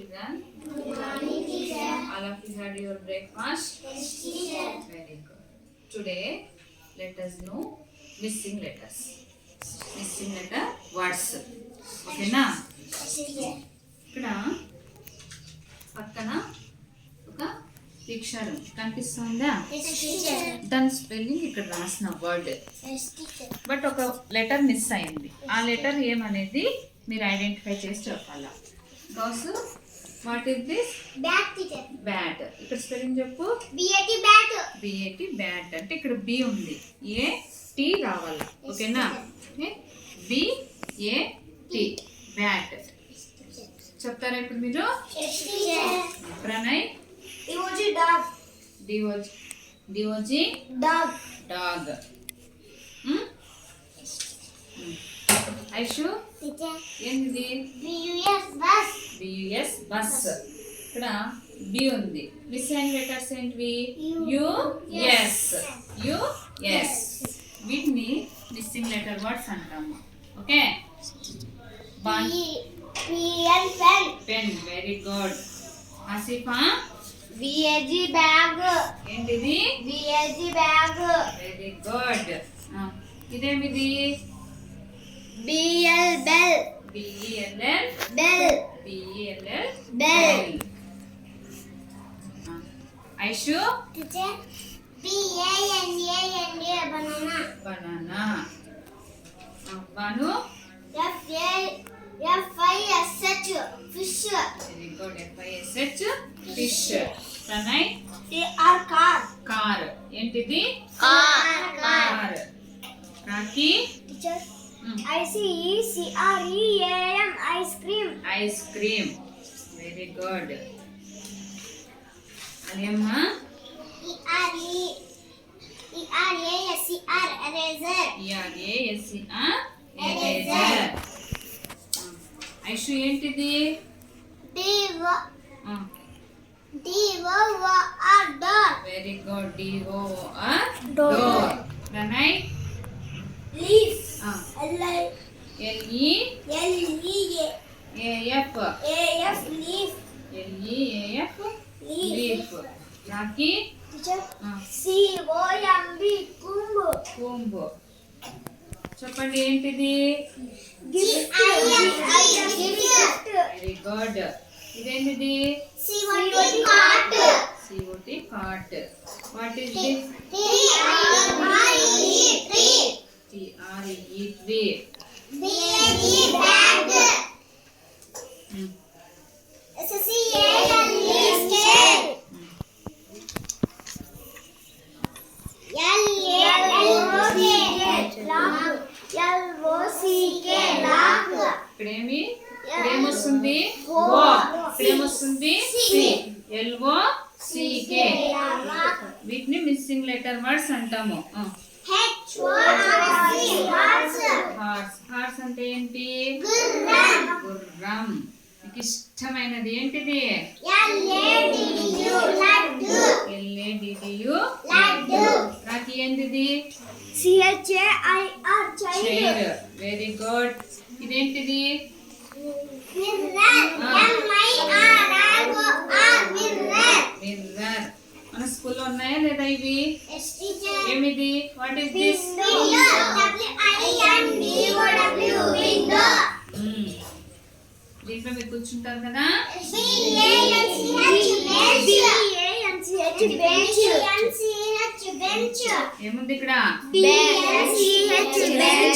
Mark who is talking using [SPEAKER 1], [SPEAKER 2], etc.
[SPEAKER 1] children? Good morning, teacher. All of you had your breakfast?
[SPEAKER 2] Yes, teacher.
[SPEAKER 1] Very good. Today, let us know missing letters. Missing letter words. Okay na? ఇక్కడ పక్కన ఒక picture కనిపిస్తుందా? దాని spelling ఇక్కడ రాసిన word, but ఒక letter miss అయింది. ఆ లెటర్ ఏమనేది మీరు ఐడెంటిఫై చేసి చెప్పాలా. Ghouse, what is this?
[SPEAKER 2] Bat teacher.
[SPEAKER 1] Bat. ఇక్కడ స్పెల్లింగ్ చెప్పు.
[SPEAKER 2] B A T bat.
[SPEAKER 1] బిఏటి బ్యాట్ అంటే ఇక్కడ బి ఉంది, ఏ టీ రావాలా. ఓకేనా? బిఏటి బ్యాట్ చెప్తారా ఇప్పుడు మీరు? Pranay?
[SPEAKER 2] D O G dog.
[SPEAKER 1] D O G
[SPEAKER 2] dog.
[SPEAKER 1] Dog. Aishu?
[SPEAKER 2] Teacher.
[SPEAKER 1] ఏంటిది?
[SPEAKER 2] B U S bus.
[SPEAKER 1] B U S bus. ఇక్కడ బి ఉంది. మిస్ అయిన లెటర్స్ ఏంటివి?
[SPEAKER 2] U,
[SPEAKER 1] S. యుఎస్. వీటిని మిస్సింగ్ లెటర్ వర్డ్స్ అంటాము. Okay?
[SPEAKER 2] P N pen.
[SPEAKER 1] Pen. Very good. Asifa?
[SPEAKER 2] B A G bag.
[SPEAKER 1] ఏంటిది?
[SPEAKER 2] B A G bag.
[SPEAKER 1] Very good. ఇదేమిది?
[SPEAKER 2] B L bell.
[SPEAKER 1] B L L
[SPEAKER 2] bell.
[SPEAKER 1] B L L
[SPEAKER 2] bell.
[SPEAKER 1] Aishu?
[SPEAKER 2] Teacher. B A N A N A banana.
[SPEAKER 1] Banana. Banu?
[SPEAKER 2] F I S H fish.
[SPEAKER 1] Very good. F I S H fish. Pranay?
[SPEAKER 2] C R car.
[SPEAKER 1] Car. ఏంటిది?
[SPEAKER 2] Car.
[SPEAKER 1] Rakhi?
[SPEAKER 2] Teacher. ICECREAM ice cream.
[SPEAKER 1] Ice cream. Very good. Aliyamma?
[SPEAKER 2] ERASCR eraser.
[SPEAKER 1] ERASCR eraser. Aishu ఏంటిది?
[SPEAKER 2] DOOR door.
[SPEAKER 1] Very good. DOOR door. Pranay?
[SPEAKER 2] Leaf.
[SPEAKER 1] LEAF
[SPEAKER 2] leaf.
[SPEAKER 1] LEAF leaf. Rakhi?
[SPEAKER 2] Teacher. COMB comb.
[SPEAKER 1] Comb. చెప్పండి ఏంటిది?
[SPEAKER 2] Gift.
[SPEAKER 1] Very good. ఇదేంటిది?
[SPEAKER 2] COT cot.
[SPEAKER 1] COT cot. What is this? TREE tree.
[SPEAKER 2] BAG bag. SCALE scale. LOCK lock.
[SPEAKER 1] ఇక్కడేమి? ఇక్కడేమొస్తుంది? O. ఇక్కడేమొస్తుంది? C. LOCK. వీటిని missing letter words అంటాము.
[SPEAKER 2] HORS
[SPEAKER 1] horse. Horse అంటే ఏంటి?
[SPEAKER 2] గుర్రం.
[SPEAKER 1] గుర్రం. మీకు ఇష్టమైనది ఏంటిది?
[SPEAKER 2] LADDU లడ్డు.
[SPEAKER 1] LADDU
[SPEAKER 2] లడ్డు.
[SPEAKER 1] రాఖీ ఏంటిది?
[SPEAKER 2] CHAIR chair.
[SPEAKER 1] Chair. Very good. ఇదేంటిది?
[SPEAKER 2] మిర్రర్. MIRROR mirror.
[SPEAKER 1] మిర్రర్. మన స్కూల్లో ఉన్నాయా లేదా ఇవి?
[SPEAKER 2] Yes teacher.
[SPEAKER 1] ఏమిది? What is this?
[SPEAKER 2] Window. WINDOW window.
[SPEAKER 1] దీంట్లో మీరు కూర్చుంటారు కదా?
[SPEAKER 2] బెంచ్.
[SPEAKER 1] ఏముంది ఇక్కడ?
[SPEAKER 2] BENCH bench.